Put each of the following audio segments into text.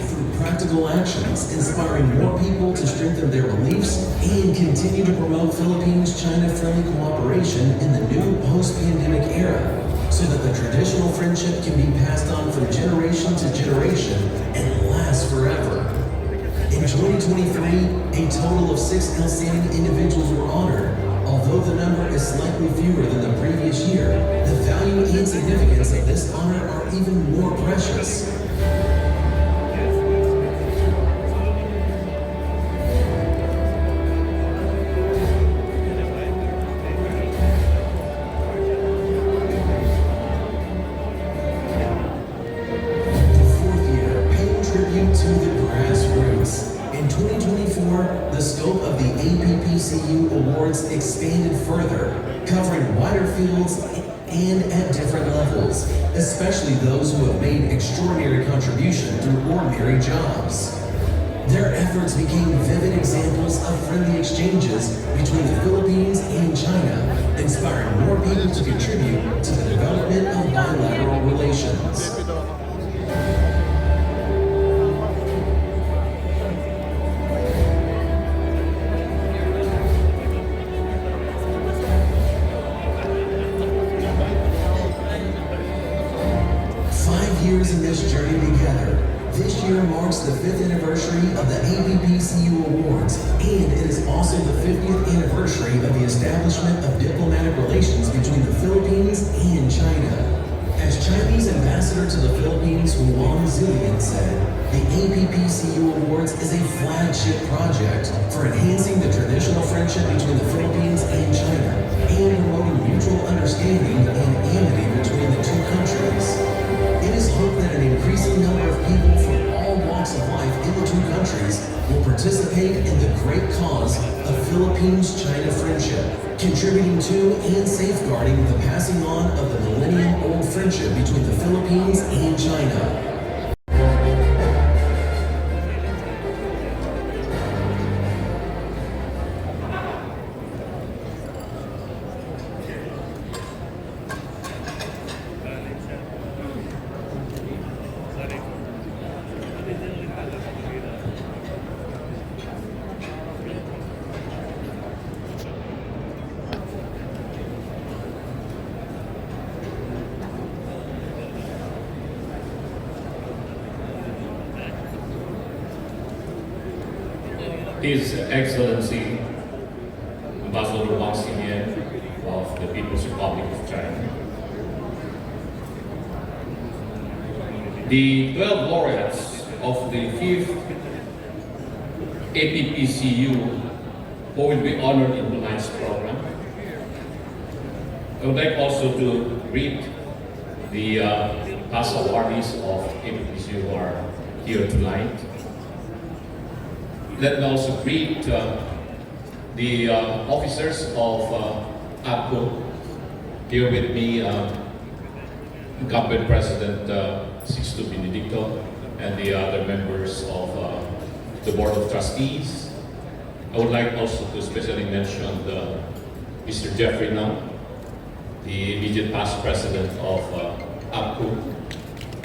Through practical actions, inspiring more people to strengthen their beliefs and continue to promote Philippines-China friendly cooperation in the new post-pandemic era, so that the traditional friendship can be passed on from generation to generation and last forever. In 2023, a total of 6 outstanding individuals were honored. Although the number is slightly fewer than the previous year, the value and significance of this honor are even more precious. To the grassroots. In 2024, the scope of the APPCU Awards expanded further, covering wider fields and at different levels, especially those who have made extraordinary contribution through ordinary jobs. Their efforts became vivid examples of friendly exchanges between the Philippines and China, inspiring more people to contribute to the development of bilateral relations. 5 years in this journey together. This year marks the 5th anniversary of the APPCU Awards, and it is also the 50th anniversary of the establishment of diplomatic relations between the Philippines and China. As Chinese ambassador to the Philippines, Huang Zilian said, the APPCU Awards is a flagship project for enhancing the traditional friendship between the Philippines and China and promoting mutual understanding and amity between the two countries. It is hoped that an increasing number of people from all walks of life in the two countries will participate in the great cause of Philippines-China friendship, contributing to and safeguarding the passing on of the millennium-old friendship between the Philippines and China. His Excellency Ambassador Wang Xinyan of the People's Republic of China. The 12 laureates of the 5th APPCU who will be honored in tonight's program. I would like also to greet the past awardees of APPCU who are here tonight. Let me also greet the officers of APCO. Here with me, Incumbent President Sixto Benedicto and the other members of the Board of Trustees. I would like also to especially mention Mr. Jeffrey Nam, the immediate past president of APCO,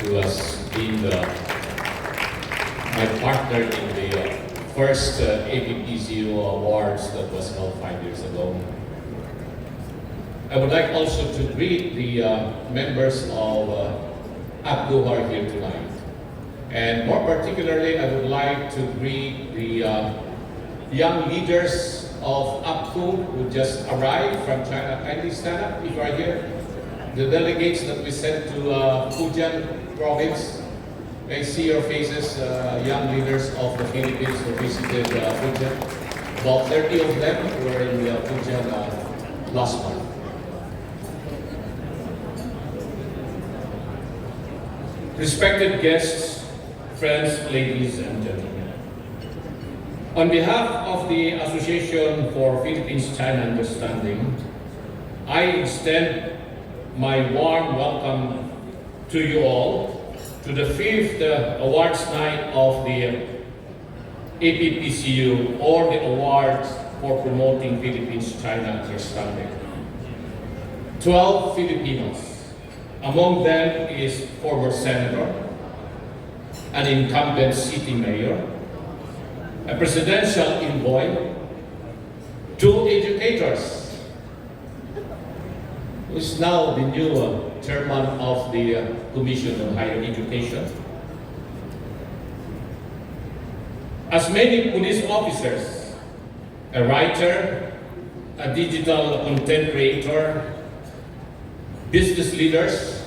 who has been my partner in the first APPCU Awards that was held 5 years ago. I would like also to greet the members of APCO who are here tonight. And more particularly, I would like to greet the young leaders of APCO who just arrived from China. Kindly stand up if you are here. The delegates that we sent to Fujian province. I see your faces, young leaders of the Philippines who visited Fujian. About 30 of them were in Fujian last month. Respected guests, friends, ladies and gentlemen. On behalf of the Association for Philippines-China Understanding, I extend my warm welcome to you all to the 5th awards night of the APPCU, or the Awards for Promoting Philippines-China Understanding. 12 Filipinos Among them is former senator, an incumbent city mayor, a presidential envoy, 2 educators, who is now the new chairman of the Commission on Higher Education, as many police officers, a writer, a digital content creator, business leaders,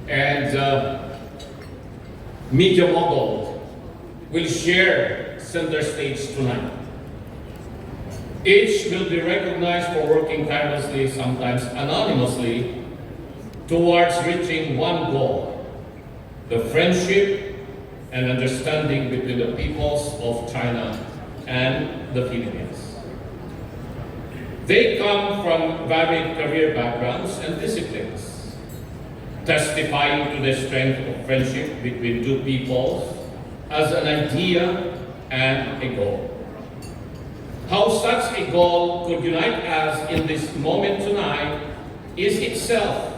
and media mogul will share center stage tonight. Each will be recognized for working tirelessly, sometimes anonymously, towards reaching one goal: the friendship and understanding between the peoples of China and the Philippines. They come from varied career backgrounds and disciplines, testifying to the strength of friendship between two peoples as an idea and a goal. How such a goal could unite us in this moment tonight is itself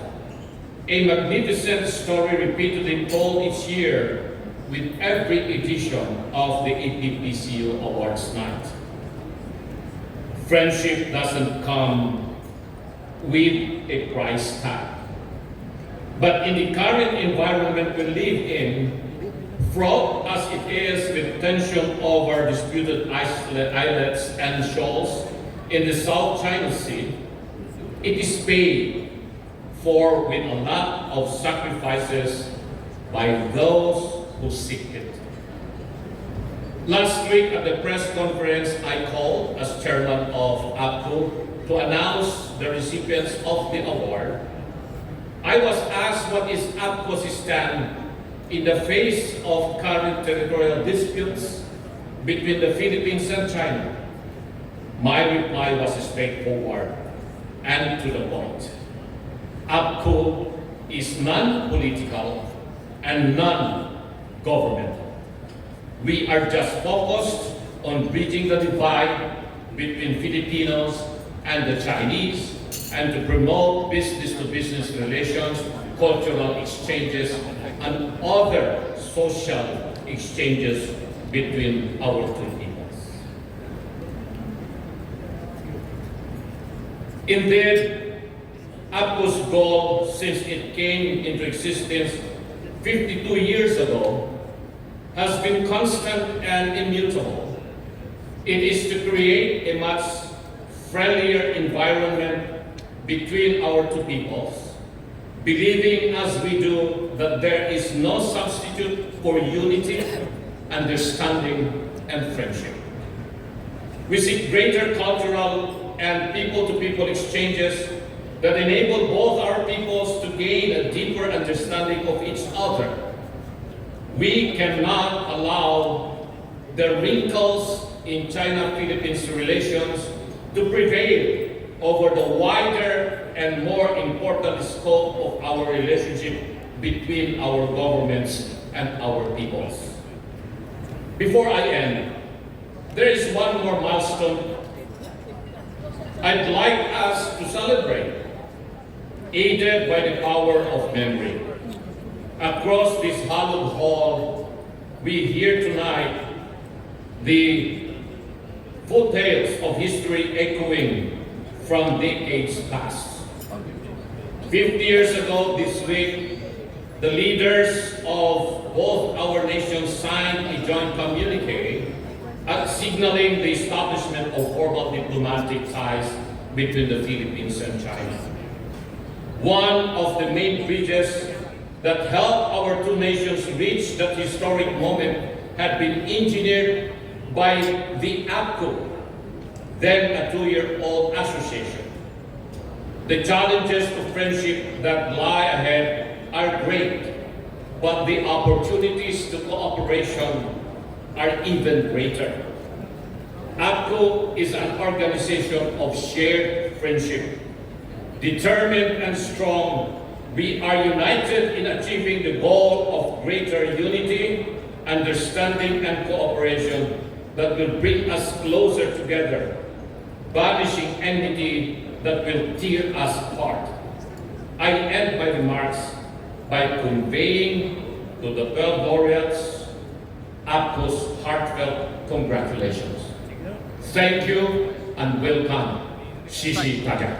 a magnificent story repeatedly told each year with every edition of the APPCU Awards Night. Friendship doesn't come with a price tag. But in the current environment we live in, fraught as it is with tension over disputed islets and shoals in the South China Sea, it is paid for with a lot of sacrifices by those who seek it. Last week at the press conference I called as chairman of APCO to announce the recipients of the award, I was asked what is APCO's stand in the face of current territorial disputes between the Philippines and China. My reply was straightforward and to the point. APCO is non-political and non-governmental. We are just focused on bridging the divide between Filipinos and the Chinese and to promote business-to-business relations, cultural exchanges, and other social exchanges between our two peoples. Indeed, APCO's goal since it came into existence 52 years ago has been constant and immutable. It is to create a much friendlier environment between our two peoples, believing as we do that there is no substitute for unity, understanding, and friendship. We seek greater cultural and people-to-people exchanges that enable both our peoples to gain a deeper understanding of each other. We cannot allow the wrinkles in China-Philippines relations to prevail over the wider and more important scope of our relationship between our governments and our peoples. Before I end, there is one more milestone I'd like us to celebrate, aided by the power of memory. Across this hallowed hall, we hear tonight the footsteps of history echoing from decades past. 50 years ago this week, the leaders of both our nations signed a joint communique signaling the establishment of formal diplomatic ties between the Philippines and China. One of the main bridges that helped our two nations reach that historic moment had been engineered by the APCO, then a 2-year-old association. The challenges of friendship that lie ahead are great, but the opportunities to cooperation are even greater. APCO is an organization of shared friendship. Determined and strong, we are united in achieving the goal of greater unity, understanding, and cooperation that will bring us closer together, banishing enmity that will tear us apart. I end my remarks by conveying to the 12 laureates APCO's heartfelt congratulations. Thank you and welcome. Shishi Taja.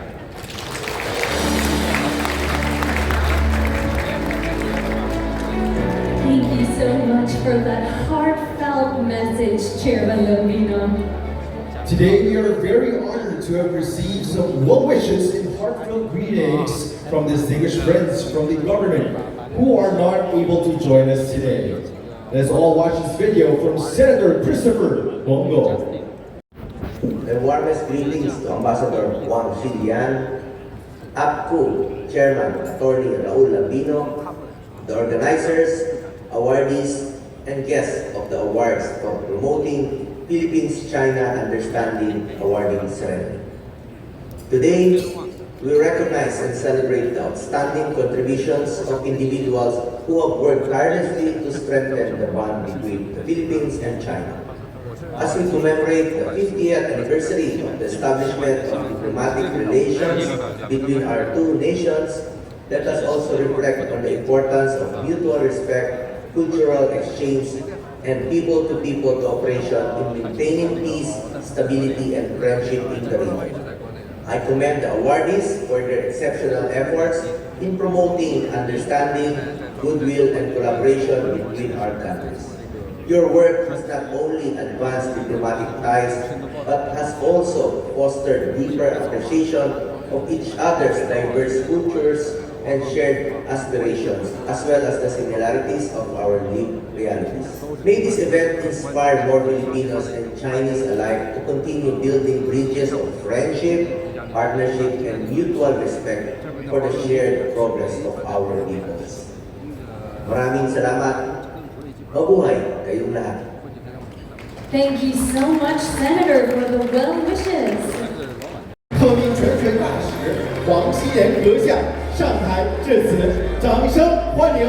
Thank you so much for that heartfelt message, Chairman Lomino. Today we are very honored to have received some well wishes and heartfelt greetings from distinguished friends from the government who are not able to join us today. Let's all watch this video from Senator Christopher Bongo. The warmest greetings to Ambassador Juan Filian, APCO Chairman Attorney Raul Lambino, the organizers, awardees, and guests of the awards for promoting Philippines-China Understanding Awarding Ceremony. Today, we recognize and celebrate the outstanding contributions of individuals who have worked tirelessly to strengthen the bond between the Philippines and China. As we commemorate the 50th anniversary of the establishment of diplomatic relations between our two nations, let us also reflect on the importance of mutual respect, cultural exchange, and people-to-people cooperation in maintaining peace, stability, and friendship in the region. I commend the awardees for their exceptional efforts in promoting understanding, goodwill, and collaboration between our countries. Your work has not only advanced diplomatic ties, but has also fostered deeper appreciation of each other's diverse cultures and shared aspirations, as well as the similarities of our lived realities. May this event inspire more Filipinos and Chinese alike to continue building bridges of friendship, partnership, and mutual respect for the shared progress of our peoples. Maraming salamat. Mabuhay kayong lahat. Thank you so much, Senator, for the well wishes. 特命全权大使黄熙炎阁下上台致辞，掌声欢迎。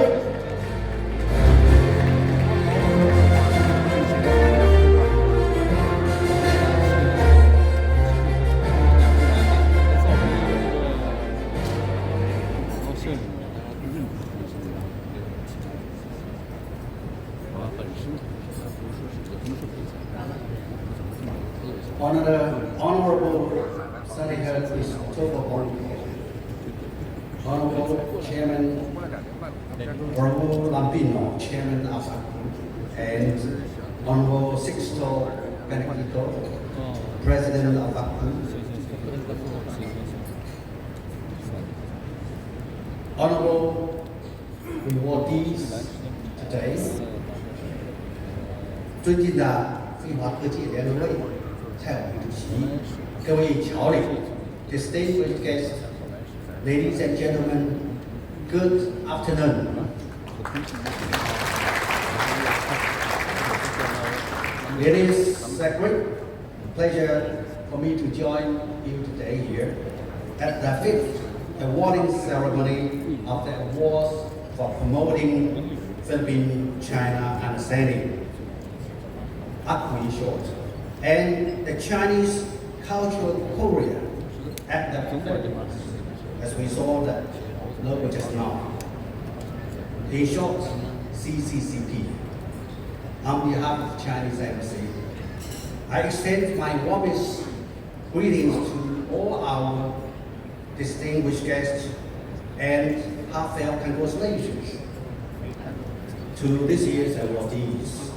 Honorable Senator Christopher Bongo, Honorable Chairman Raul Lambino, Chairman of APCO, and Honorable Sixto Benedicto, President of APCO, Honorable awardees today, 尊敬的中华科技联合会蔡委主席，各位侨领 distinguished guests, ladies and gentlemen, good afternoon. It is a great pleasure for me to join you today here at the fifth awarding ceremony of the awards for promoting Philippine-China understanding, APCO in short, and the Chinese Cultural Korea at the performance, as we saw that logo just now. In short, CCCP. On behalf of Chinese Embassy, I extend my warmest greetings to all our distinguished guests and heartfelt congratulations to this year's awardees.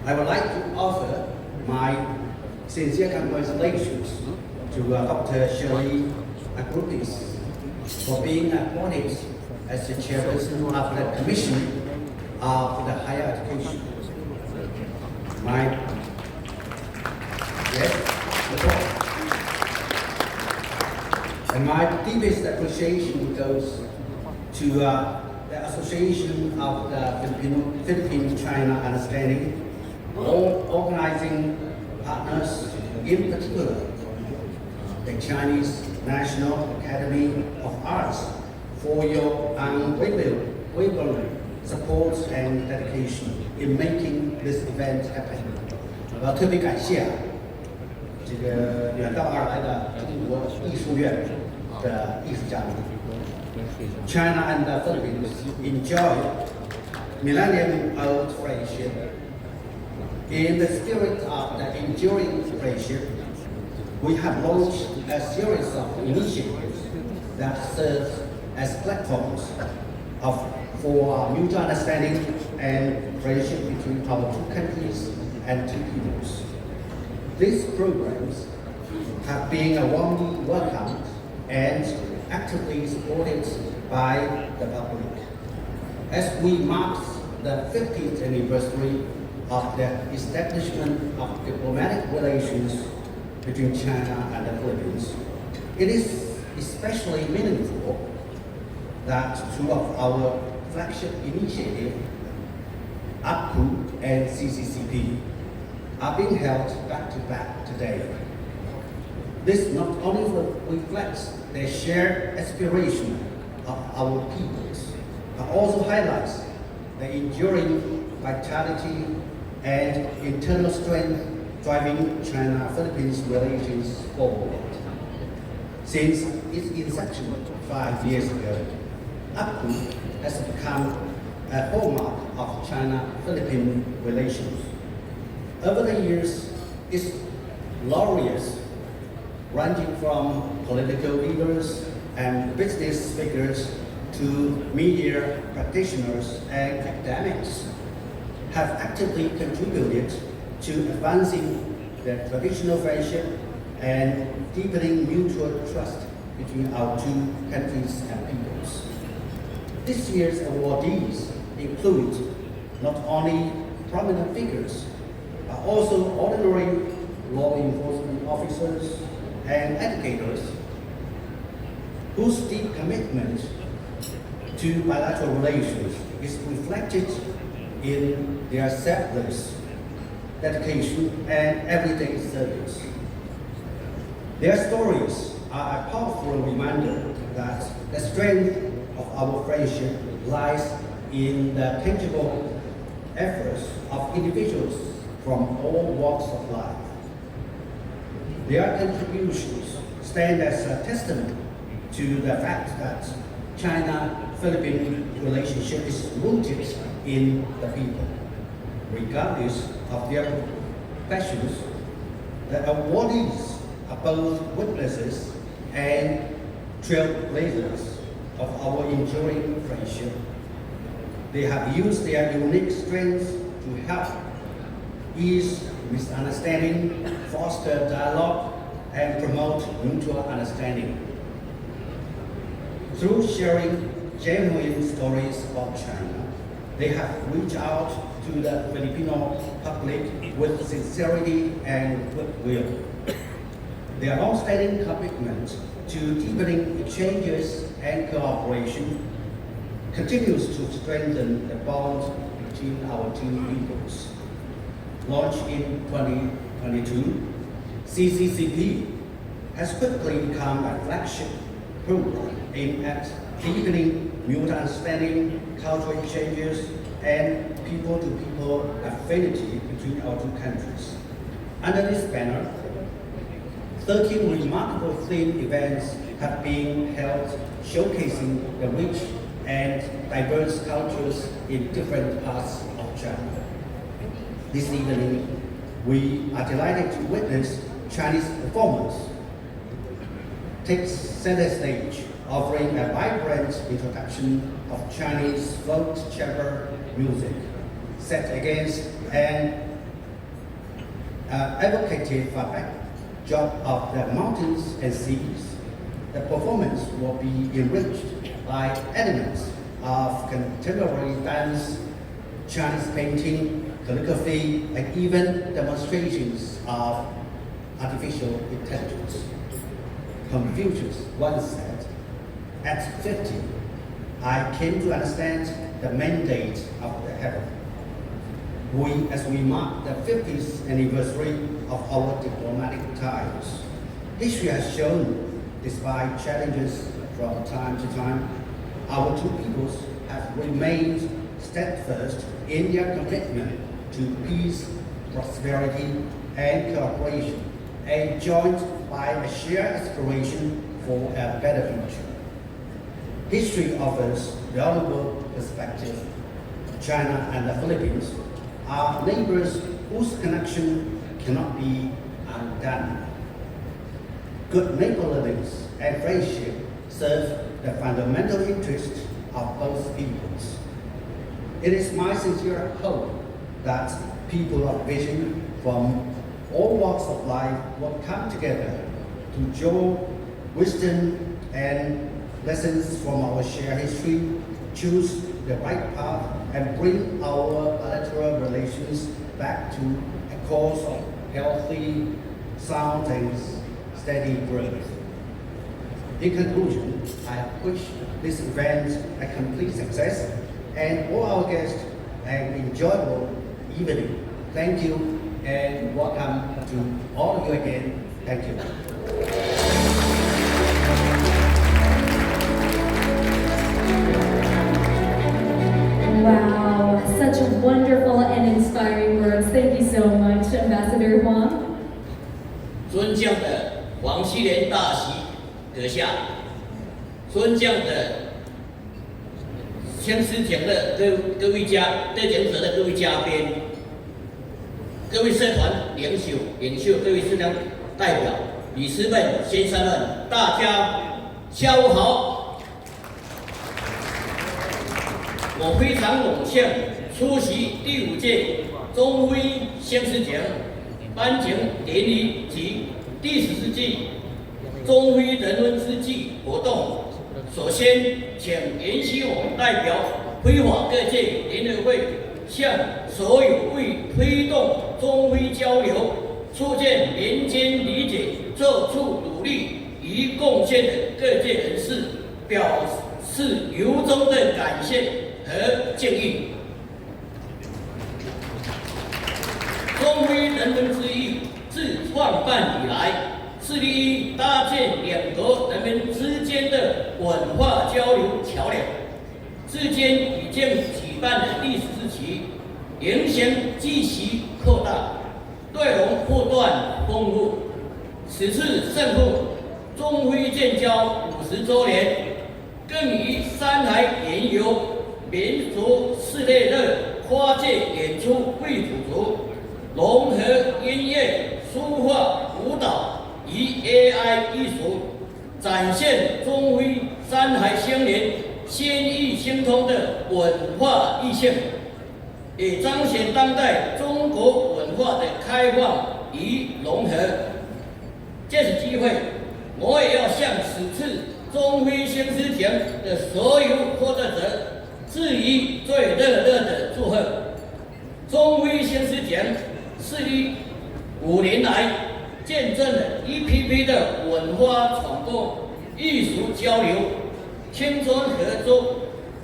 I would like to offer my sincere congratulations to Dr. Shirley Agrupis for being appointed as the chairperson of the Commission of the Higher Education. And my deepest appreciation goes to the Association of the Philippine-China Understanding, all organizing partners, in particular, the Chinese National Academy of Arts, for your unwavering support and dedication in making this event happen. 我要特别感谢这个远道而来的中国艺术院的艺术家们， China and the Philippines enjoy millennium-old friendship. In the spirit of the enduring friendship, we have launched a series of initiatives that serve as platforms for mutual understanding and friendship between our two countries and two peoples. These programs have been warmly welcomed and actively supported by the public. As we mark the 50th anniversary of the establishment of diplomatic relations between China and the Philippines, it is especially meaningful that two of our flagship initiatives, APCU and CCCP, are being held back-to-back today. This not only reflects the shared aspiration of our peoples, but also highlights the enduring vitality and internal strength driving China-Philippines relations forward. Since its inception 5 years ago, APCU has become a hallmark of China-Philippine relations. Over the years, its laureates, ranging from political leaders and business figures to media practitioners and academics, have actively contributed to advancing the traditional friendship and deepening mutual trust between our two countries and peoples. This year's awardees include not only prominent figures, but also ordinary law enforcement officers and educators whose deep commitment to bilateral relations is reflected in their selfless dedication and everyday service. Their stories are a powerful reminder that the strength of our friendship lies in the tangible efforts of individuals from all walks of life. Their contributions stand as a testament to the fact that China-Philippine relationship is rooted in the people. Regardless of their passions, the awardees are both witnesses and trailblazers of our enduring friendship. They have used their unique strengths to help ease misunderstanding, foster dialogue, and promote mutual understanding. Through sharing genuine stories about China, they have reached out to the Filipino public with sincerity and goodwill. Their long-standing commitment to deepening exchanges and cooperation continues to strengthen the bond between our two peoples. Launched in 2022, CCCP has quickly become a flagship program aimed at deepening mutual understanding, cultural exchanges, and people-to-people affinity between our two countries. Under this banner, 13 remarkable themed events have been held showcasing the rich and diverse cultures in different parts of China. This evening, we are delighted to witness Chinese performers take center stage, offering a vibrant introduction of Chinese folk chamber music, set against an evocative backdrop of the mountains and seas. The performance will be enriched by elements of contemporary dance, Chinese painting, calligraphy, and even demonstrations of artificial intelligence. Confucius once said, "At 50, I came to understand the mandate of the heaven." As we mark the 50th anniversary of our diplomatic ties, history has shown, despite challenges from time to time, our two peoples have remained steadfast in their commitment to peace, prosperity, and cooperation, and joined by a shared aspiration for a better future. history offers valuable perspective. China and the Philippines are neighbors whose connection cannot be undone. Good neighbor livings and friendship serve the fundamental interests of both peoples. It is my sincere hope that people of vision from all walks of life will come together to draw wisdom and lessons from our shared history, choose the right path, and bring our bilateral relations back to a course of healthy, sound, and steady growth. In conclusion, I wish this event a complete success and all our guests an enjoyable evening. Thank you and welcome to all of you again. Thank you. Wow, such wonderful and inspiring words. Thank you so much, Ambassador Huang. 尊敬的黄希濂大使阁下，尊敬的乡思前的各位得奖者的各位嘉宾，各位社团领袖，各位社团代表、理事们、先生们，大家下午好。我非常荣幸出席第5届中非乡思前颁奖典礼及第14届中非人文之际活动。首先，请严希宏代表非法各界联合会向所有为推动中非交流、促进民间理解做出努力与贡献的各界人士表示由衷的感谢和敬意。中非人文之谊自创办以来，致力于搭建两国人民之间的文化交流桥梁，至今已经举办了第14期，影响继续扩大，内容不断丰富。此次盛赴中非建交50周年，更以山海沿游、民族室内乐、跨界演出为主轴，融合音乐、书画、舞蹈与 AI 艺术，展现中非山海相连、先异相通的文化意象，也彰显当代中国文化的开放与融合。借此机会，我也要向此次中非乡思前的所有获得者致以最热烈的祝贺。中非乡思前是于5年来见证了一批批的文化传播、艺术交流、青春合作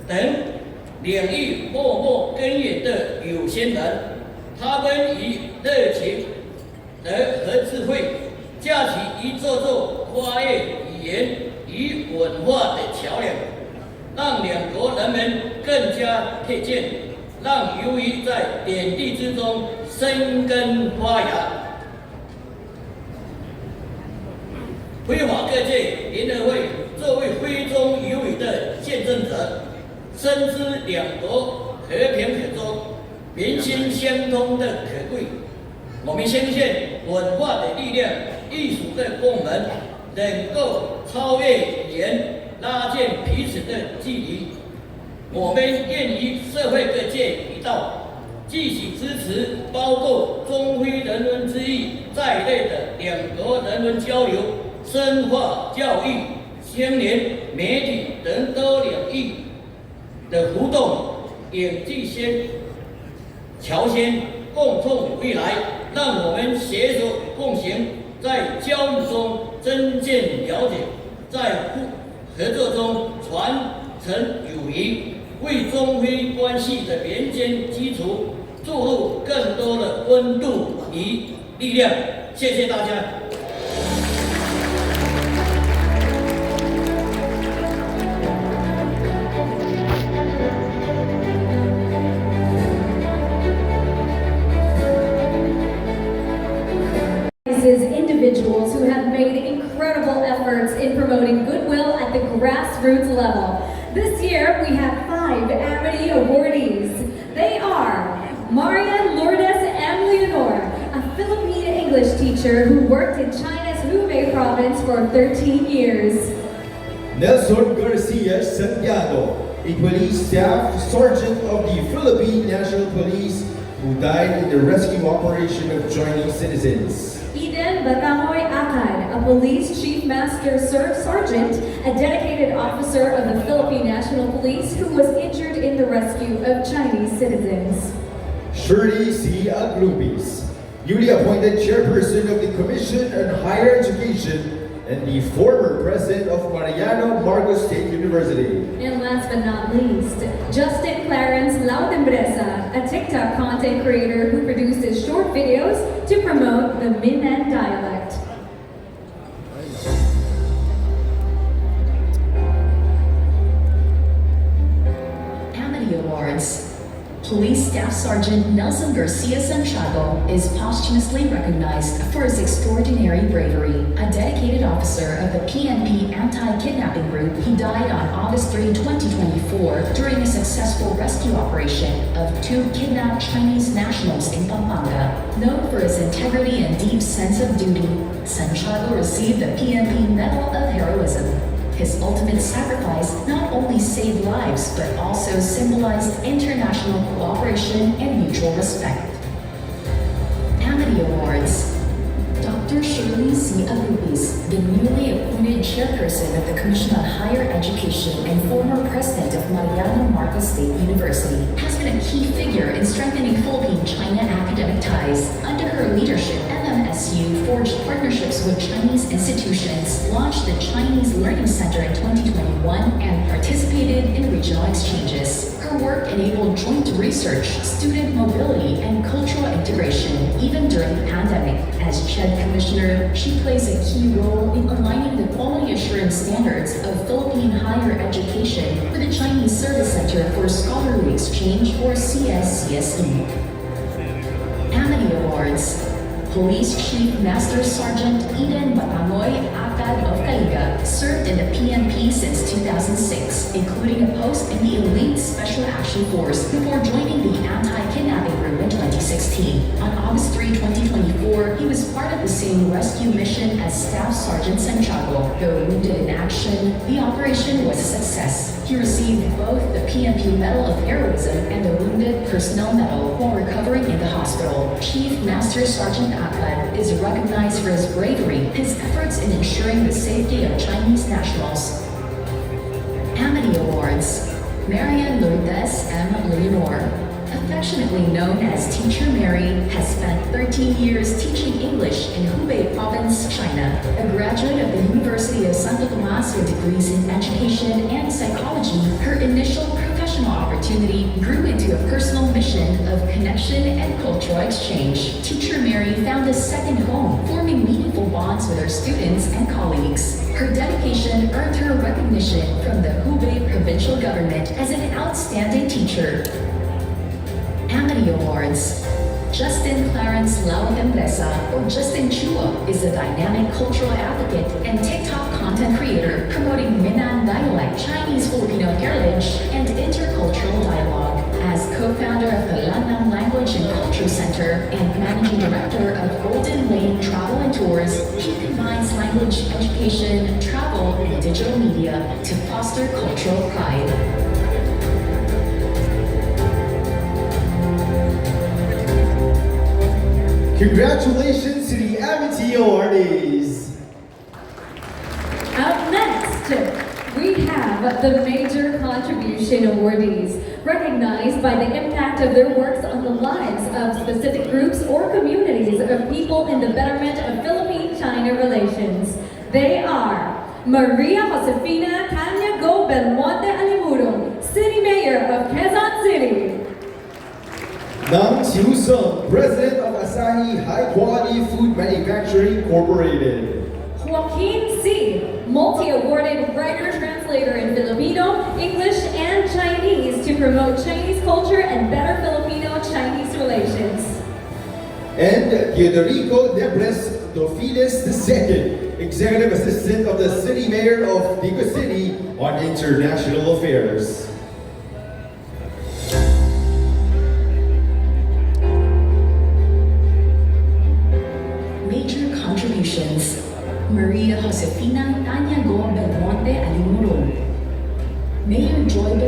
等领域默默耕耘的有心人，他们以热情和智慧，架起一座座跨越语言与文化的桥梁，让两国人民更加贴近，让友谊在点滴之中生根发芽。非法各界联合会作为非中友谊的见证者，深知两国和平合作、民心相通的可贵。我们相信文化的力量、艺术的功能，能够超越语言，拉近彼此的距离。我们愿与社会各界一道，继续支持包括中非人文之谊在内的两国人文交流，深化教育、青年、媒体等多领域的互动，引进先桥先，共创未来。让我们携手共行，在交流中增进了解，在合作中传承友谊，为中非关系的民间基础注入更多的温度与力量。谢谢大家。Individuals who have made incredible efforts in promoting goodwill at the grassroots level. year, we have 5 Amity awardees. They are Marian Lourdes M. Leonor, a Philippine English teacher who worked in China's Hubei province for 13 years. Nelson Garcia Santiago, a police staff sergeant of the Philippine National Police who died in the rescue operation of Chinese citizens. Eden Batangoy Akad, a police chief master sergeant, a dedicated officer of the Philippine National Police who was injured in the rescue of Chinese citizens. Shirley C. Agrupis, newly appointed chairperson of the Commission on Higher Education and the former president of Mariano Marcos State University. And last but not least, Justin Clarence Laudembresa, a TikTok content creator who produces short videos to promote the Minnan dialect. Amity Awards. Police Staff Sergeant Nelson Garcia Santiago is posthumously recognized for his extraordinary bravery. A dedicated officer of the PNP anti-kidnapping group, he died on August 3, 2024 during a successful rescue operation of 2 kidnapped Chinese nationals in Pampanga. Known for his integrity and deep sense of duty, Santiago received the PNP Medal of Heroism. His ultimate sacrifice not only saved lives, but also symbolized international cooperation and mutual respect. Amity Awards. Dr. Shirley C. Agrupis, the newly appointed chairperson of the Commission on Higher Education and former president of Mariano Marcos State University, has been a key figure in strengthening Philippine-China academic ties. Under her leadership, MMSU forged partnerships with Chinese institutions, launched the Chinese Learning Center in 2021, and participated in regional exchanges. Her work enabled joint research, student mobility, and cultural integration, even during the pandemic. As CHED Commissioner, she plays a key role in aligning the quality assurance standards of Philippine higher education with the Chinese Service Center for Scholarly Exchange, or CSCSE. Amity Awards. Police Chief Master Sergeant Eden Batangoy Akad of Caliga served in the PNP since 2006, including a post in the Elite Special Action Force before joining the anti-kidnapping group in 2016. On August 3, 2024, he was part of the same rescue mission as Staff Sergeant Santiago. Though wounded in action, the operation was a success. He received both the PNP Medal of Heroism and the Wounded Personnel Medal while recovering in the hospital. Chief Master Sergeant Akad is recognized for his bravery, his efforts in ensuring the safety of Chinese nationals. Amity Awards. Marian Lourdes M. Leonor, affectionately known as Teacher Mary, has spent 13 years teaching English in Hubei Province, China. A graduate of the University of Santo Tomas with degrees in education and psychology, her initial professional opportunity grew into a personal mission of connection and cultural exchange. Teacher Mary found a second home, forming meaningful bonds with her students and colleagues. Her dedication earned her recognition from the Hubei provincial government as an outstanding teacher. Amity Awards. Justin Clarence Laudembresa, or Justin Chua, is a dynamic cultural advocate and TikTok content creator promoting Minnan dialect, Chinese Filipino heritage, and intercultural dialogue. As co-founder of the Lanam Language and Culture Center and managing director of Golden Lane Travel and Tours, he combines language education, travel, and digital media to foster cultural pride. Congratulations to the Amity awardees. Up next, we have the Major Contribution Awardees, recognized by the impact of their works on the lives of specific groups or communities of people in the betterment of Philippine-China relations. They are Maria Josefina Cañago Belmonte Alimudo, City Mayor of Quezon City. Nam Chiu Sung, President of Asahi High Quality Food Manufacturing Incorporated. Joaquin C., multi-awarded writer-translator in Filipino, English, and Chinese to promote Chinese culture and better Filipino-Chinese relations. And Teodorico Debres Dofides II, Executive Assistant of the City Mayor of Bigatin City on International Affairs.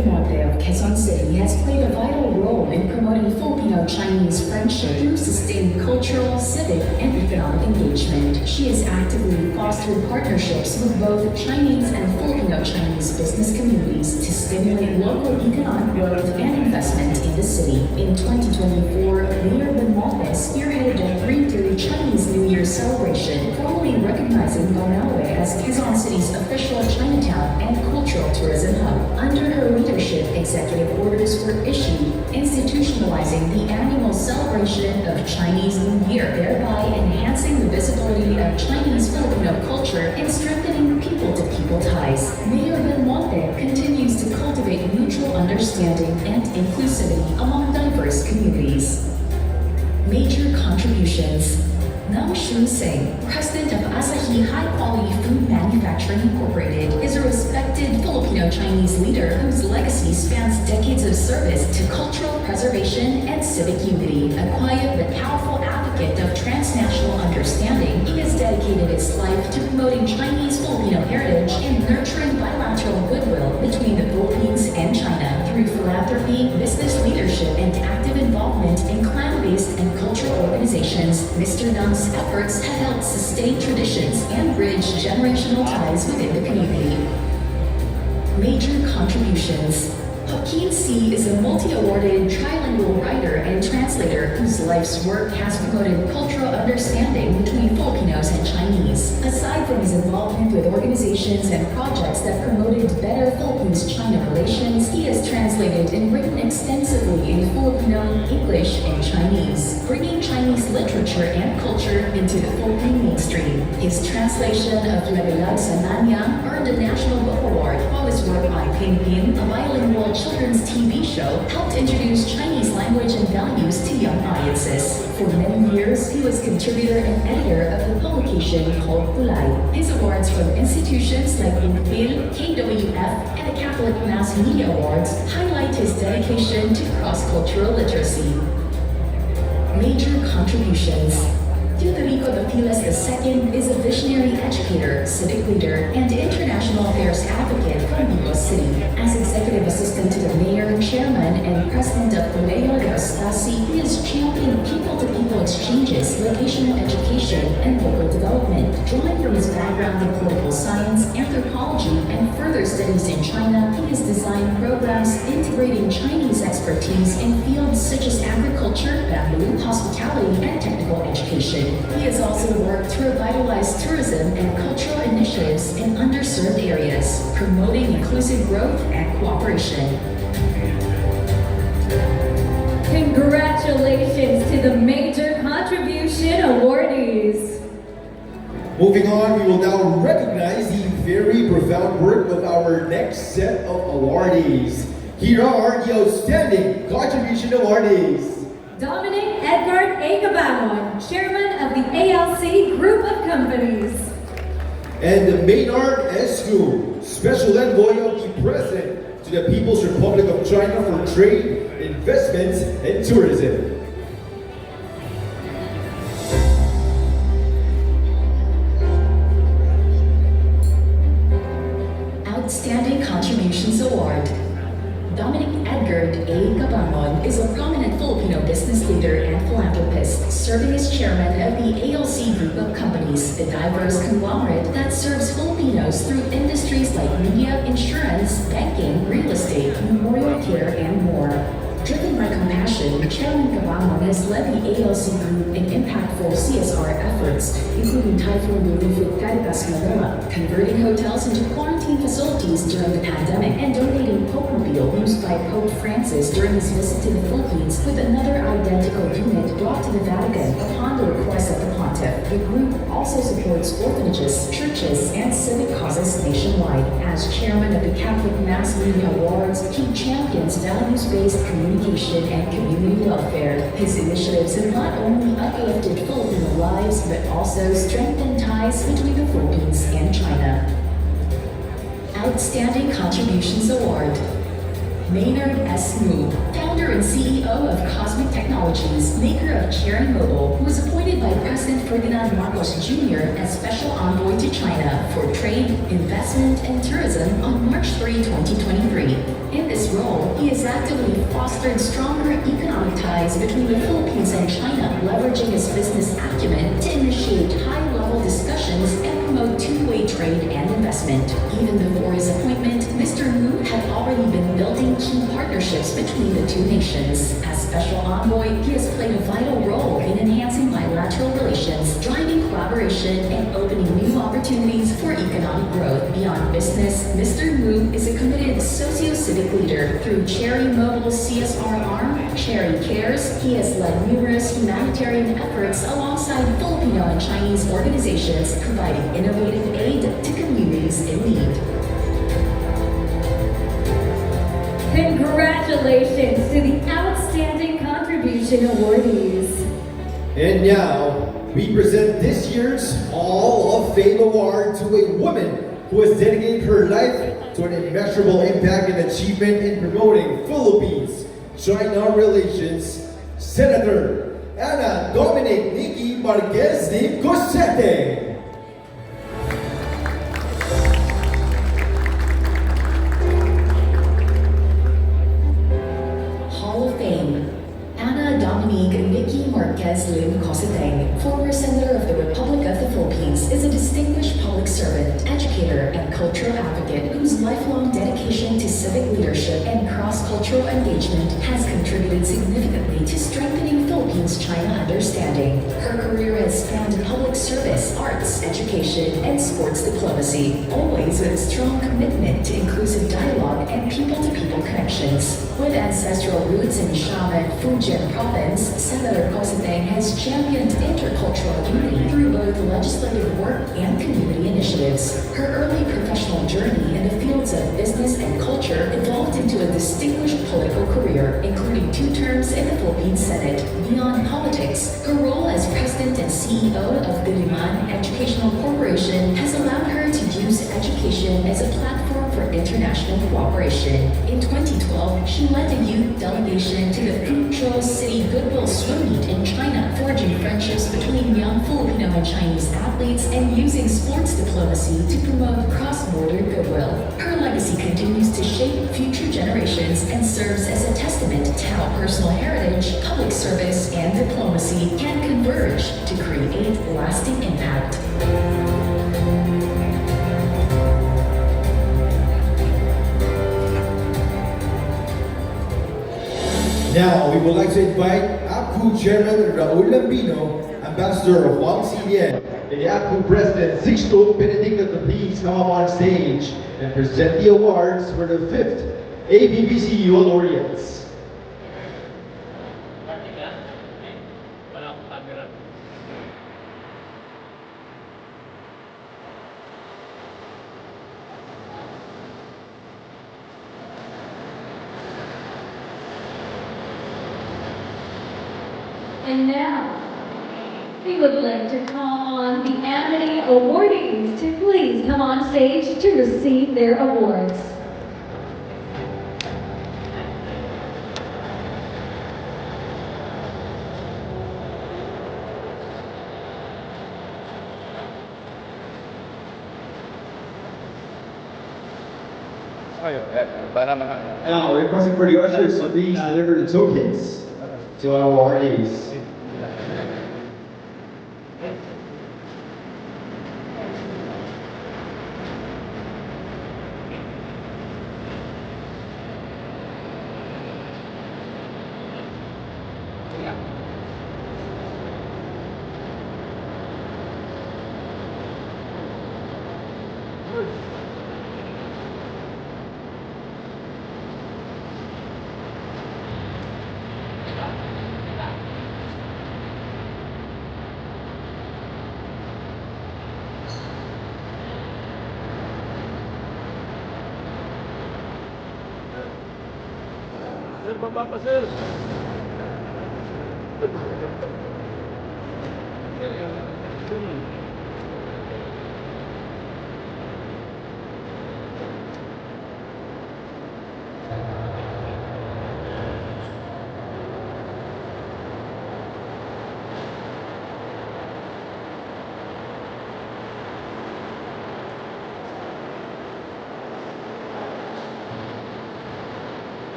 Belmonte of Quezon City has played a vital role in promoting Filipino-Chinese friendship through sustained cultural, civic, and economic engagement. She has actively fostered partnerships with both Chinese and Filipino-Chinese business communities to stimulate local economic growth and investment in the city. In 2024, Mayor Belmonte spearheaded a three-day Chinese New Year celebration, formally recognizing Banaue as Quezon City's official Chinatown and cultural tourism hub. Under her leadership, executive orders were issued institutionalizing the annual celebration of Chinese New Year, thereby enhancing the visibility of Chinese Filipino culture and strengthening people-to-people ties. Mayor Belmonte continues to cultivate mutual understanding and inclusivity among diverse communities. Major contributions. Nam Shun Singh, president of Asahi High Quality Food Manufacturing Incorporated, is a respected Filipino-Chinese leader whose legacy spans decades of service to cultural preservation and civic unity. A quiet but powerful advocate of transnational understanding, he has dedicated his life to promoting Chinese-Filipino heritage and nurturing bilateral goodwill between the Philippines and China. Through philanthropy, business leadership, and active involvement in clan-based and cultural organizations, Mr. Nam's efforts have helped sustain traditions and bridge generational ties within the community. Major contributions. Joaquin C. is a multi-awarded trilingual writer and translator whose life's work has promoted cultural understanding between Filipinos and Chinese. Aside from his involvement with organizations and projects that promoted better Philippines-China relations, he has translated and written extensively in Filipino, English, and Chinese, bringing Chinese literature and culture into the Philippine mainstream. His translation of Lebelag sa Nanyang earned a National Book Award, while his work on Pin Pin, a bilingual children's TV show, helped introduce Chinese language and values to young audiences. For many years, he was contributor and editor of the publication called Kulay. His awards from institutions like INPIL, KWF, and the Catholic Mass Media Awards highlight his dedication to cross-cultural literacy. Major contributions. Teodorico Dapilas II is a visionary educator, civic leader, and international affairs advocate from Vigo City. As executive assistant to the mayor, chairman, and president of Colegio de Ostasi, he has championed people-to-people exchanges, vocational education, and local development. Drawing from his background in political science, anthropology, and further studies in China, he has designed programs integrating Chinese expertise in fields such as agriculture, bamboo, hospitality, and technical education. He has also worked to revitalize tourism and cultural initiatives in underserved areas, promoting inclusive growth and cooperation. Congratulations to the Major Contribution awardees. Moving on, we will now recognize the very profound work of our next set of awardees. Here are the Outstanding Contribution awardees. Dominic Edgar A. Cabangon, Chairman of the ALC Group of Companies. And Maynard S. Gu, Special Envoy of the President to the People's Republic of China for Trade, Investments, and Tourism. Outstanding Contributions Award. Dominic Edgar A. Cabangon is a prominent Filipino business leader and philanthropist, serving as chairman of the ALC Group of Companies, a diverse conglomerate that serves Filipinos through industries like media, insurance, banking, real estate, memorial care, and more. Driven by compassion, Chairman Cabangon has led the ALC Group in impactful CSR efforts, including Typhoon Relief with Caritas Manila, converting hotels into quarantine facilities during the pandemic, and donating Popemobile used by Pope Francis during his visit to the Philippines with another identical unit brought to the Vatican upon the request of the Pontiff. The group also supports orphanages, churches, and civic causes nationwide. As chairman of the Catholic Mass Media Awards, he champions values-based communication and community welfare. His initiatives have not only uplifted Filipino lives, but also strengthened ties between the Philippines and China. Outstanding Contributions Award. Maynard S. Mu, founder and CEO of Cosmic Technologies, maker of Cherry Mobile, who was appointed by President Ferdinand Marcos Jr. as Special Envoy to China for Trade, Investment, and Tourism on March 3, 2023. In this role, he has actively fostered stronger economic ties between the Philippines and China, leveraging his business acumen to initiate high-level discussions and promote two-way trade and investment. Even before his appointment, Mr. Mu had already been building key partnerships between the two nations. As Special Envoy, he has played a vital role in enhancing bilateral relations, driving collaboration, and opening new opportunities for economic growth. Beyond business, Mr. Mu is a committed socio-civic leader. Through Cherry Mobile CSR arm, Cherry Cares, he has led numerous humanitarian efforts alongside Filipino and Chinese organizations, providing innovative aid to communities in need. Congratulations to the Outstanding Contribution awardees. And now, we present this year's Hall of Fame Award to a woman who has dedicated her life to an immeasurable impact and achievement in promoting Philippines-China relations, Senator Ana Dominic Nikki Marquez de Cosete. Hall of Fame. Ana Dominique Nikki Marquez Lim Cositeng, former Senator of the Republic of the Philippines, is a distinguished public servant, educator, and cultural advocate whose lifelong dedication to civic leadership and cross-cultural engagement has contributed significantly to strengthening Philippines-China understanding. Her career has spanned public service, arts, education, and sports diplomacy, always with a strong commitment to inclusive dialogue and people-to-people connections. With ancestral roots in Xiamen, Fujian Province, Senator Cositeng has championed intercultural unity through both legislative work and community initiatives. Her early professional journey in the fields of business and culture evolved into a distinguished political career, including 2 terms in the Philippine Senate. Beyond politics, her role as president and CEO of Bigatin Educational Corporation has allowed her to use education as a platform for international cooperation. In 2012, she led the youth delegation to the Fuzhou City Goodwill Swim Meet in China, forging friendships between young Filipino and Chinese athletes and using sports diplomacy to promote cross-border goodwill. Her legacy continues to shape future generations and serves as a testament to how personal heritage, public service, and diplomacy can converge to create lasting impact. Now, we would like to invite APCO Chairman Raul Lambino, Ambassador Juan Cilien, and the APCO President Sixto Benedicto to please come up on stage and present the awards for the 5th ABBCU laureates. And now, we would like to call on the Amity awardees to please come on stage to receive their awards. Now, requesting for the ushers to please deliver the tokens to our awardees.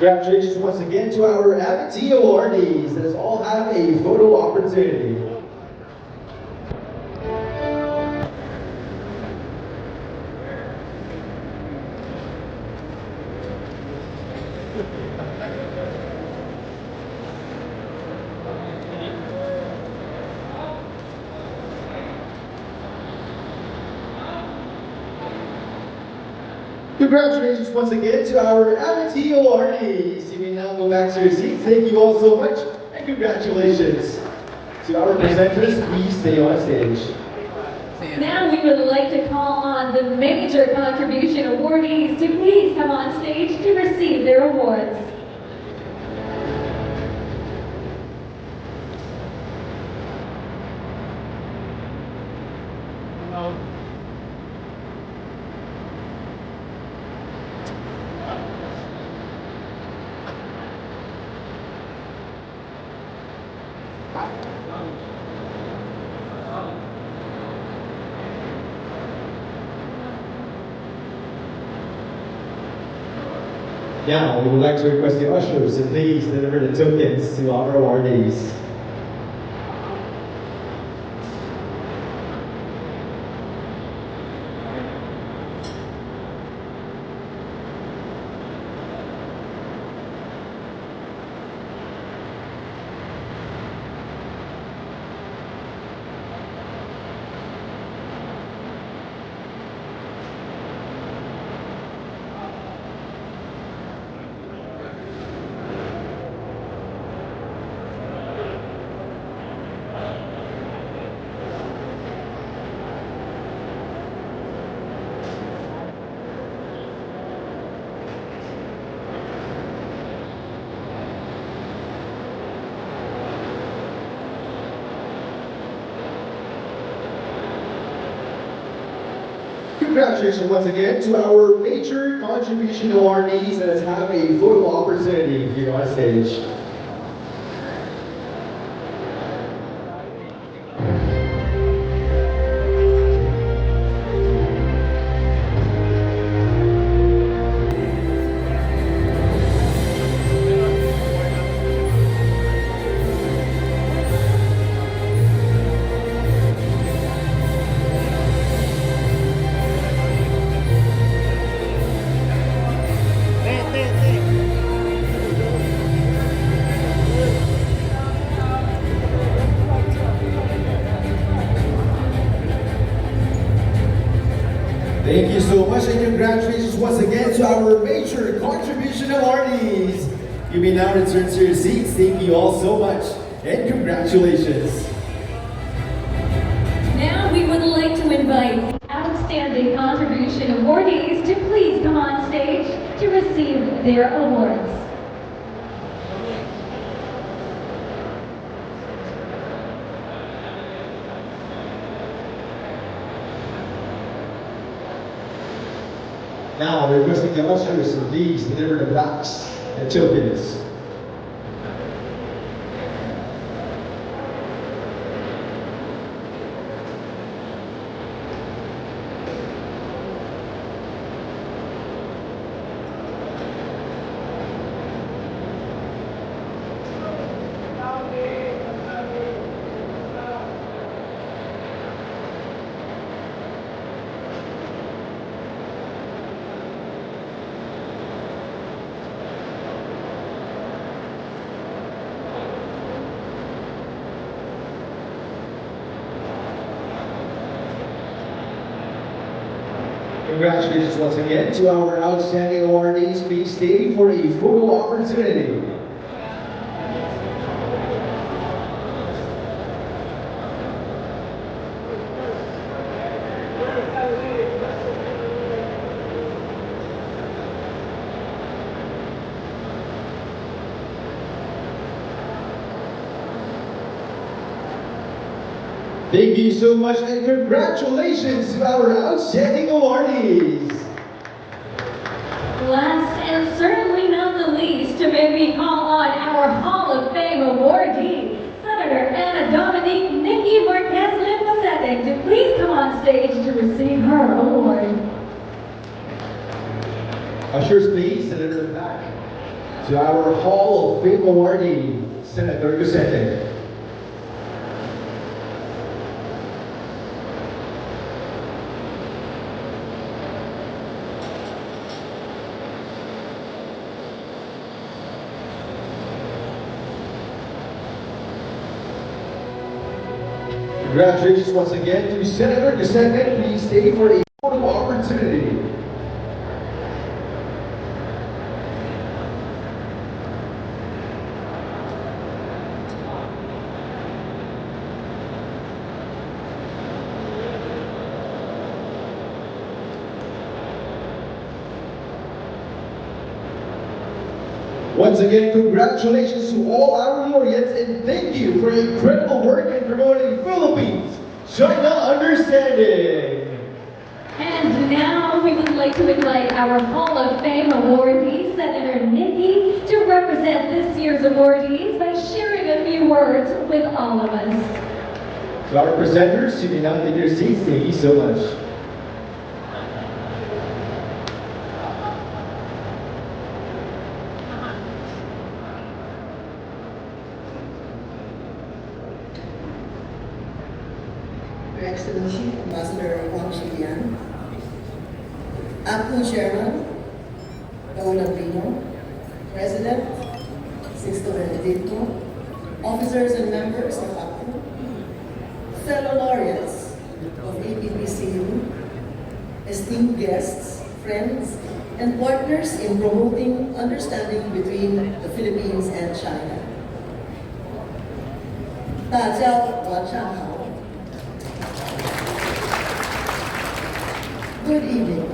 Congratulations once again to our MT awardees. Let us all have a photo opportunity. Congratulations once again to our MT awardees. You may now go back to your seats. Thank you all so much, and congratulations. To our presenters, please stay on stage. Now we would like to call on the major contribution awardees to please come on stage to receive their awards. Now, we would like to request the ushers to please deliver the tokens to our awardees. Congratulations once again to our major contribution awardees. Let us have a photo opportunity here on stage. Thank you so much, and congratulations once again to our major contribution awardees. You may now return to your seats. Thank you all so much, and congratulations. Now we would like to invite the outstanding contribution awardees to please come on stage to receive their awards. Now, requesting the ushers to please deliver the plaques and tokens. Congratulations once again to our outstanding awardees. Please stay for a photo opportunity. Thank you so much, and congratulations to our outstanding awardees. Last and certainly not the least, may we call on our Hall of Fame awardee, Senator Anna Dominique Nikki Marquez Limpacetic, to please come on stage to receive her award. Ushers, please, deliver the plaque. to our Hall of Fame awardee, Senator Bigatin. Congratulations once again to Senator Bigatin. Please stay for a photo opportunity. Once again, congratulations to all our laureates and thank you for your incredible work in promoting Philippines China understanding. And now we would like to invite our Hall of Fame awardee, Senator Nikki, to represent this year's awardees by sharing a few words with all of us. To our presenters, you may now take your seats. Thank you so much. Your Excellency, Ambassador Juan Chilian, APCO Chairman, Raul Albino, President, Sixto Benedicto, officers and members of APCO, fellow laureates of APPCU, esteemed guests, friends, and partners in promoting understanding between the Philippines and China. 大家晚上好。 Good evening.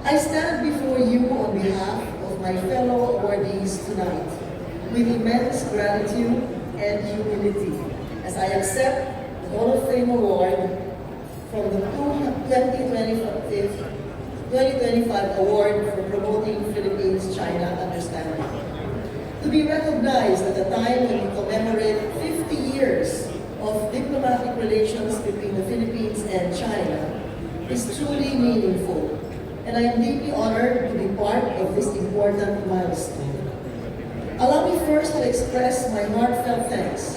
I stand before you on behalf of my fellow awardees tonight with immense gratitude and humility as I accept the Hall of Fame Award from the 2025 Award for Promoting Philippines-China Understanding. To be recognized at a time when we commemorate 50 years of diplomatic relations between the Philippines and China is truly meaningful, and I am deeply honored to be part of this important milestone. Allow me first to express my heartfelt thanks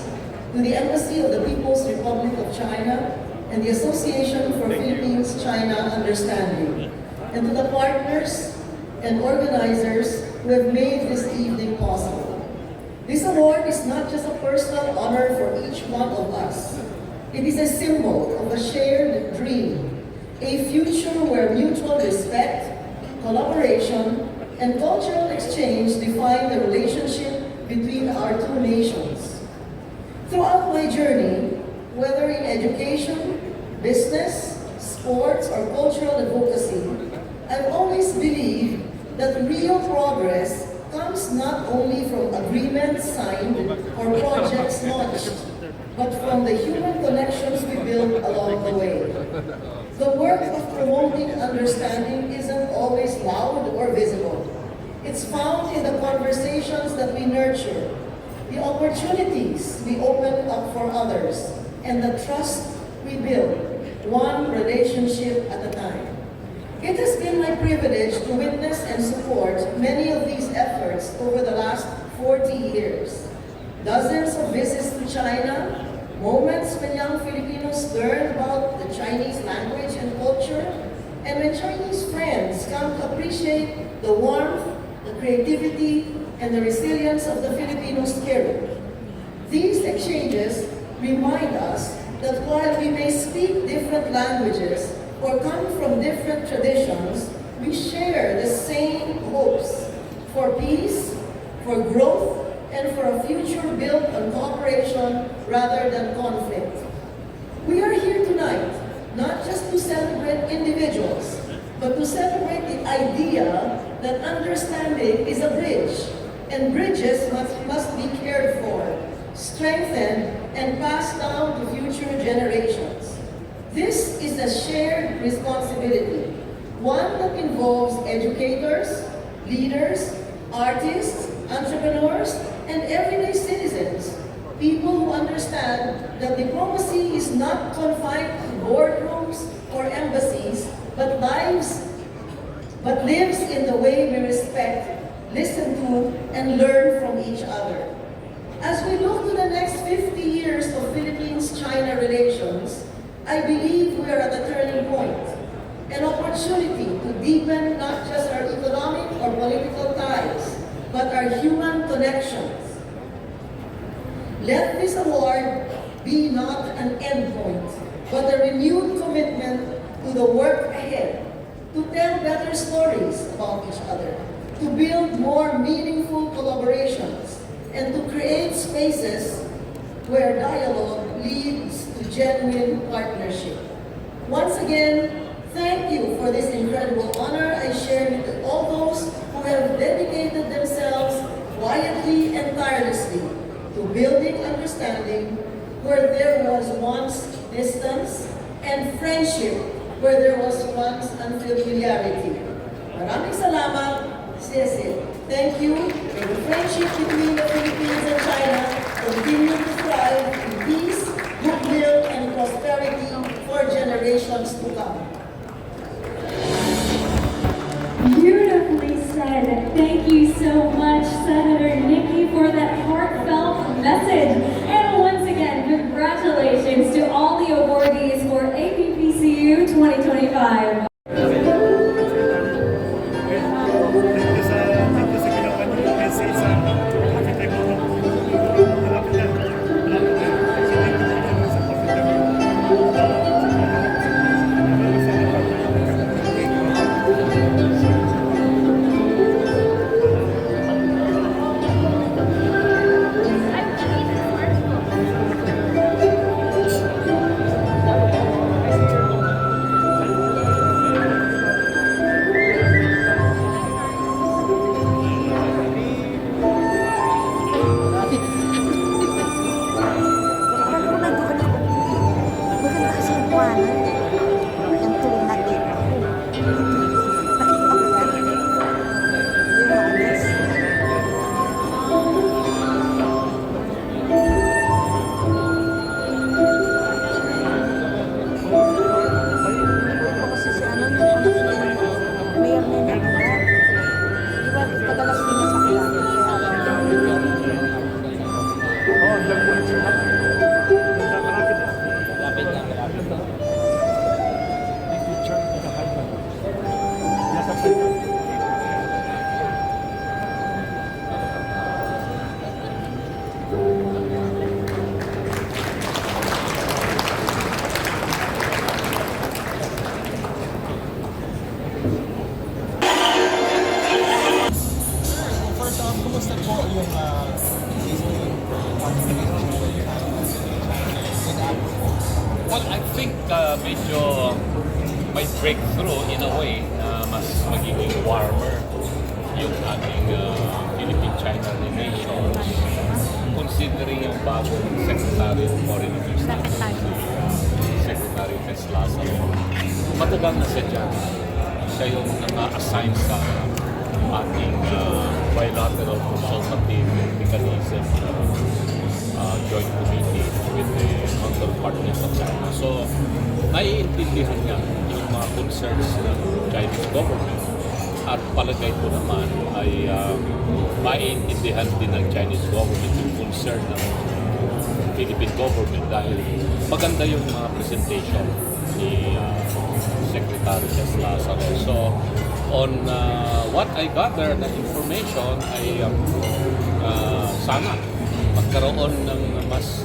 to the Embassy of the People's Republic of China and the Association for Philippines-China Understanding, and to the partners and organizers who have made this evening possible. This award is not just a personal honor for each one of us. It is a symbol of a shared dream, a future where mutual respect, collaboration, and cultural exchange define the relationship between our two nations. Throughout my journey, whether in education, business, sports, or cultural advocacy, I've always believed that real progress comes not only from agreements signed or projects launched, but from the human connections we build along the way. The work of promoting understanding isn't always loud or visible. It's found in the conversations that we nurture, the opportunities we open up for others, and the trust we build, one relationship at a time. It has been my privilege to witness and support many of these efforts over the last 40 years. Dozens of visits to China, moments when young Filipinos learn about the Chinese language and culture, and when Chinese friends come to appreciate the warmth, the creativity, and the resilience of the Filipino spirit. These exchanges remind us that while we may speak different languages or come from different traditions, we share the same hopes for peace, for growth, and for a future built on cooperation rather than conflict. We are here tonight not just to celebrate individuals, but to celebrate the idea that understanding is a bridge, and bridges must be cared for, strengthened, and passed down to future generations. This is a shared responsibility, one that involves educators, leaders, artists, entrepreneurs, and everyday citizens, people who understand that diplomacy is not confined to boardrooms or embassies, but lives in the way we respect listen to, and learn from each other. As we look to the next 50 years of Philippines-China relations, I believe we are at a turning point, an opportunity to deepen not just our economic or political ties, but our human connections. Let this award be not an endpoint, but a renewed commitment to the work ahead, to tell better stories about each other, to build more meaningful collaborations, and to create spaces where dialogue leads to genuine partnership. Once again, thank you for this incredible honor I share with all those who have dedicated themselves quietly and tirelessly to building understanding where there was once distance and friendship where there was once unfamiliarity. Maraming salamat, Cecil. Thank you. May the friendship between the Philippines and China continue to thrive in peace, goodwill, and prosperity for generations to come. Beautifully said. Thank you so much, Senator Nikki, for that heartfelt message. And once again, congratulations to all the awardees for APPCU 2025. Well, I think medyo may breakthrough in a way na mas magiging warmer yung ating Philippine-China relations considering yung bagong Secretary of Foreign Affairs natin, Secretary Teslasa. Matagal na siya dyan. Siya yung na-assign sa ating bilateral consultative mechanism joint committee with the counterpartners of China. So, naiintindihan niya yung mga concerns ng Chinese government at palagay ko naman ay maiintindihan din ng Chinese government yung concern ng Philippine government dahil maganda yung mga presentation ni Secretary Teslasa. So, on what I gather na information ay sana magkaroon ng mas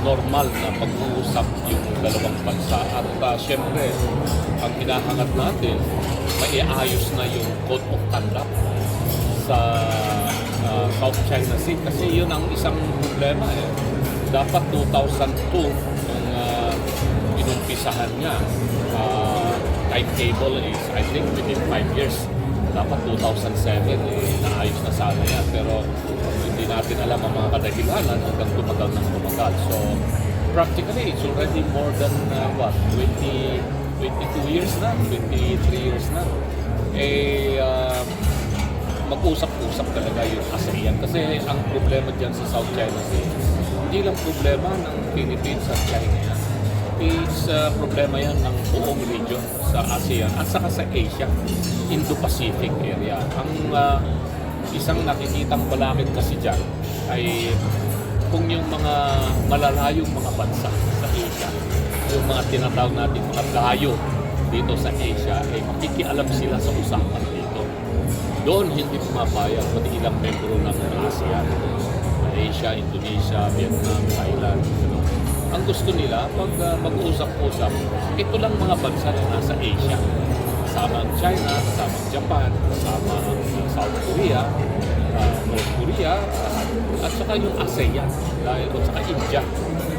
normal na pag-uusap yung dalawang bansa at syempre ang hinahangat natin maiayos na yung Code of Conduct sa South China Sea kasi yun ang isang problema dapat 2002 nung inumpisahan niya timetable is I think within 5 years dapat 2007 naayos na sana yan pero hindi natin alam ang mga kadahilanan hanggang tumagal ng tumagal. So practically it's already more than 22 years na, 23 years na. Mag-usap-usap talaga yung ASEAN kasi ang problema dyan sa South China Sea hindi lang problema ng Philippines at China yan. is problema yan ng buong region sa ASEAN at saka sa Asia, Indo-Pacific area. Ang isang nakikitang balakid kasi dyan ay kung yung mga malalayong mga bansa sa Asia, yung mga tinatawag natin mga gayo dito sa Asia, ay makikialam sila sa usapan dito. Doon hindi pumapayag pati ilang membro ng ASEAN, Asia, Indonesia, Vietnam, Thailand. Ang gusto nila, pag mag-uusap-usap, ito lang mga bansa na nasa Asia. Kasama ang China, kasama ang Japan, kasama ang South Korea, North Korea, at saka yung ASEAN, dahil at saka India.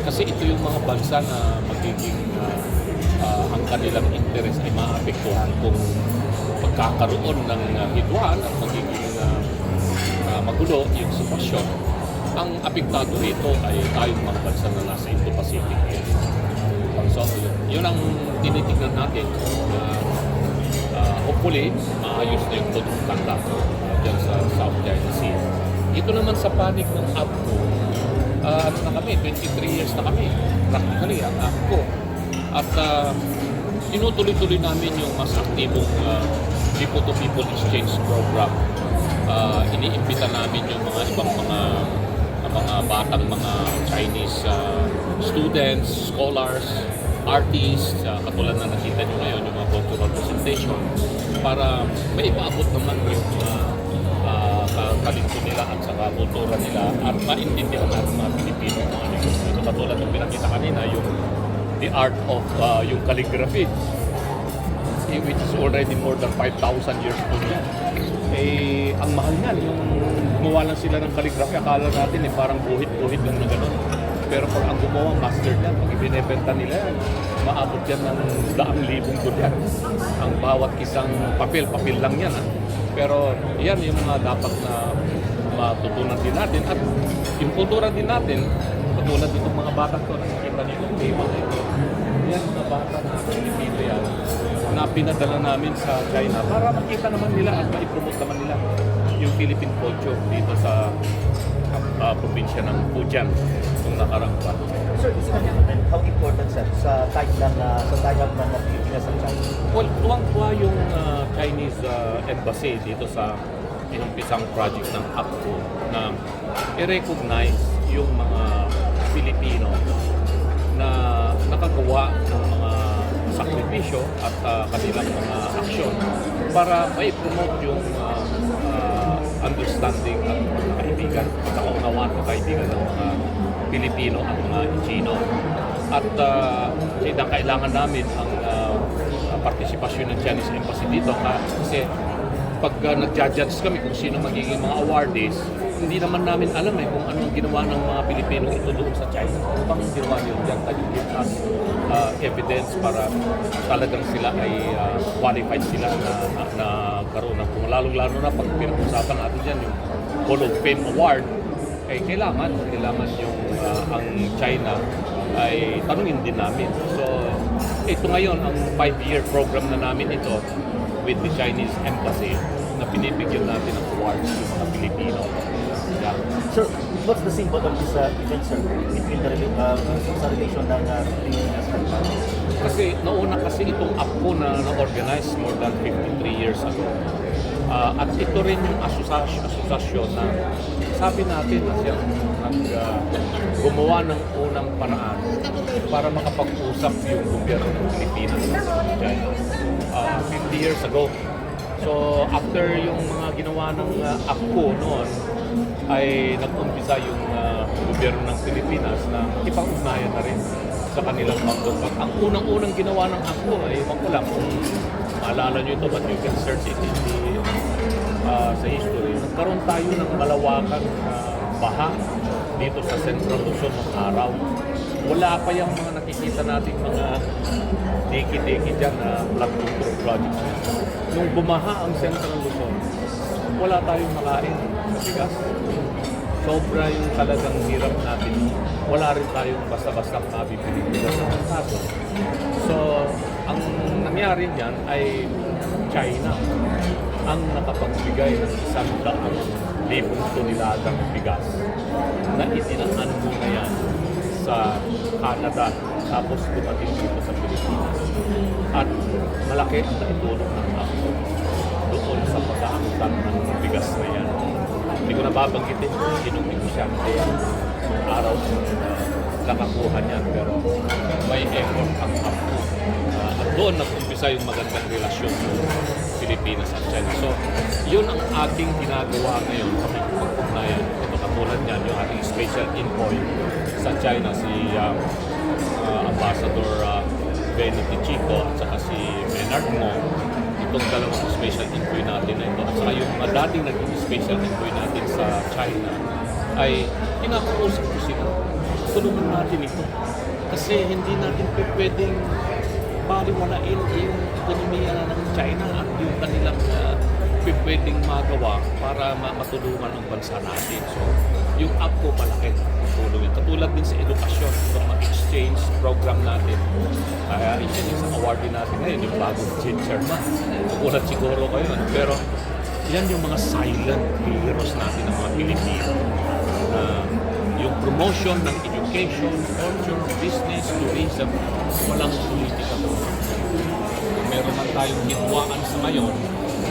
Kasi ito yung mga bansa na magiging ang kanilang interest ay maapektuhan kung pagkakaroon ng hidwaan at magiging magulo yung sitwasyon. Ang apektado rito ay tayong mga bansa na nasa Indo-Pacific area. So, yun ang tinitignan natin. Hopefully, maayos na yung pagkakanta dyan sa South China Sea. Ito naman sa panig ng APCO, ano na kami, 23 years na kami, practically ang APCO. At tinutuloy-tuloy namin yung mas aktibong people-to-people exchange program. Iniimbita namin yung mga ibang mga batang mga Chinese students, scholars, artists, katulad na nakita nyo ngayon yung mga cultural presentation para maipaabot naman yung talento nila at saka kultura nila at maintindihan natin mga Pilipino mga negosyo. So, katulad ng pinakita kanina, yung the art of yung calligraphy, which is already more than 5,000 years old yan. Eh, ang mahal niyan, yung gumawa lang sila ng calligraphy, akala natin parang buhit-buhit lang na gano'n. Pero pag ang gumawa, master niyan, pag ibinebenta nila yan, maabot yan ng 100,000 dolyar. Ang bawat isang papel lang yan. Pero yan yung mga dapat na matutunan din natin. At yung kultura din natin, katulad itong mga bata ko, nakikita nito, yan mga bata na Pilipino yan, na pinadala namin sa China para makita naman nila at maipromote naman nila yung Philippine culture dito sa probinsya ng Fujian kung nakarang pa. Sir, how important sir sa tie-up ng Pilipinas at China? Well, tuwang-tuwa yung Chinese embassy dito sa inumpisang project ng APCO na i-recognize yung mga Pilipino na nakagawa ng mga sakripisyo at kanilang mga aksyon para mai-promote yung understanding at kaibigan at kaunawaan ng kaibigan ng mga Pilipino at mga Chino. At kailangan namin ang partisipasyon ng Chinese Embassy dito kasi pag nag-judge kami kung sino magiging mga awardees, hindi naman namin alam kung ano ang ginawa ng mga Pilipino ito doon sa China. Ano bang ginawa nyo dyan? Give us evidence para talagang sila ay qualified sila na karoon ng kung lalong-lalo na pag pinag-usapan natin dyan yung Hall of Fame Award, kailangan yung ang China ay tanungin din namin. So, ito ngayon, ang 5-year program na namin ito with the Chinese Embassy na pinibigyan natin ng awards yung mga Pilipino. Yeah. Sir, what's the symbol of this event, sir? Between the relation ng Pilipinas at China? Kasi nauna itong APCO na na-organize more than 53 years ago. At ito rin yung asosasyon na sabi natin na siyang gumawa ng unang paraan para makapag-usap yung gobyerno ng Pilipinas sa China 50 years ago. So after yung mga ginawa ng APCO noon, ay nag-umpisa yung gobyerno ng Pilipinas na ipag-ugnayan na rin sa kanilang pagtutupad. Ang unang-unang ginawa ng APCO ay makulang kung maalala nyo ito, but you can search it sa history. Nagkaroon tayo ng malawakan baha dito sa Central Luzon ng araw. Wala pa yung mga nakikita nating mga deki-deki dyan na flood control projects. Nung bumaha ang Central Luzon, wala tayong makain sa bigas. Sobra yung talagang hirap natin. Wala rin tayong basta-basta mabibili sa merkado. So, ang nangyari niyan ay China ang nakapagbigay ng 100,000 tonelagang bigas na itinaan mo na yan sa Canada, tapos dumating dito sa Pilipinas. At malaki ang naitulong ng ako doon sa pag-aangkat ng bigas na yan. Hindi ko nababanggitin kung sinong negosyante nung araw nakakuha niyan, pero may effort ang ako. At doon nag-umpisa yung magandang relasyon ng Pilipinas at China. So, yun ang ating ginagawa ngayon sa pagpugnayan. Ito katulad niyan, yung ating special envoy sa China, si Ambassador Bigatin at saka si Bernard Mo. Itong dalawang special envoy natin na ito at saka yung dating naging special envoy natin sa China ay kinakausap ko sila. Tulungan natin ito. Kasi hindi natin pwedeng baliwalain yung ekonomiya ng China at yung kanilang pwedeng magawa para matulungan ang bansa natin. So, yung app ko malaki tulong yun. Katulad din sa edukasyon, yung exchange program natin. Kaya isa din sa awardee natin ngayon, yung bagong chairman. Nagulat siguro kayo. Pero yan yung mga silent heroes natin ng mga Pilipino. Yung promotion ng education, culture, business, tourism, walang politika mo. Meron man tayong ginawa sa ngayon,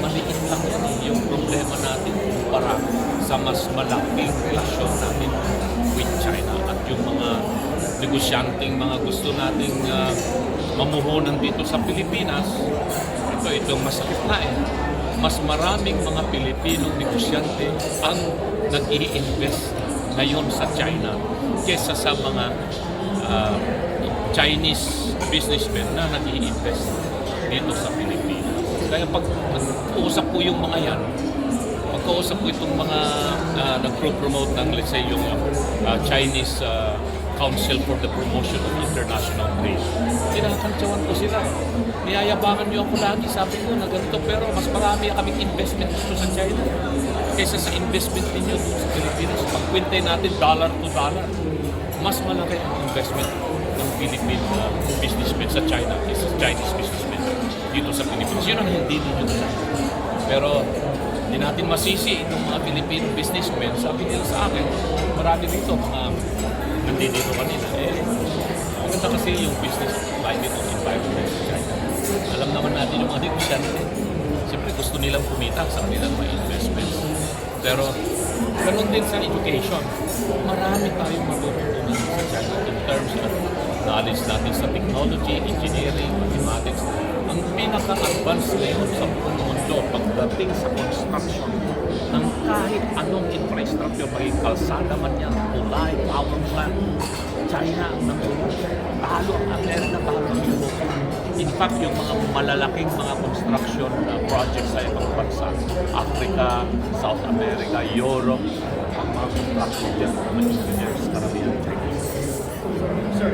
maliit lang yan yung problema natin para sa mas malaking relasyon natin with China at yung mga negosyanteng mga gusto nating mamuhunan dito sa Pilipinas. Itong masakit na mas maraming mga Pilipinong negosyante ang nag-i-invest ngayon sa China kesa sa mga Chinese businessmen na nag-i-invest dito sa Pilipinas. Kaya pag nag-uusap ko yung mga yan, pagkausap ko itong mga nag-promote ng, let's say, yung Chinese Council for the Promotion of International Trade, kinakantsawan ko sila. Niyayabangan niyo ako lagi, sabi ko na ganito, pero mas marami kaming investment dito sa China kaysa sa investment ninyo dito sa Pilipinas. Pagkwintay natin dollar to dollar, mas malaki ang investment ng Philippine businessmen sa China kaysa sa Chinese businessmen dito sa Pilipinas. Yun ang hindi ninyo nila. Pero hindi natin masisi itong mga Philippine businessmen. Sabi nila sa akin, marami dito mga nandito kanina. Maganda kasi yung business climate of environment sa China. Alam naman natin yung mga negosyante. Siyempre gusto nilang kumita sa kanilang mga investments. Pero ganun din sa education. Marami tayong matutunan sa China in terms of knowledge natin sa technology, engineering, mathematics. Ang pinaka-advanced ngayon sa buong mundo pagdating sa construction ng kahit anong infrastructure, maging kalsada man yan, tulay, power plant, China ang nangyayari. Talo ang Amerika, talo ang Europe. In fact, yung mga malalaking mga construction projects sa ibang bansa, Africa, South America, Europe, ang mga construction dyan, mga engineers, karamihan Chinese. Sir,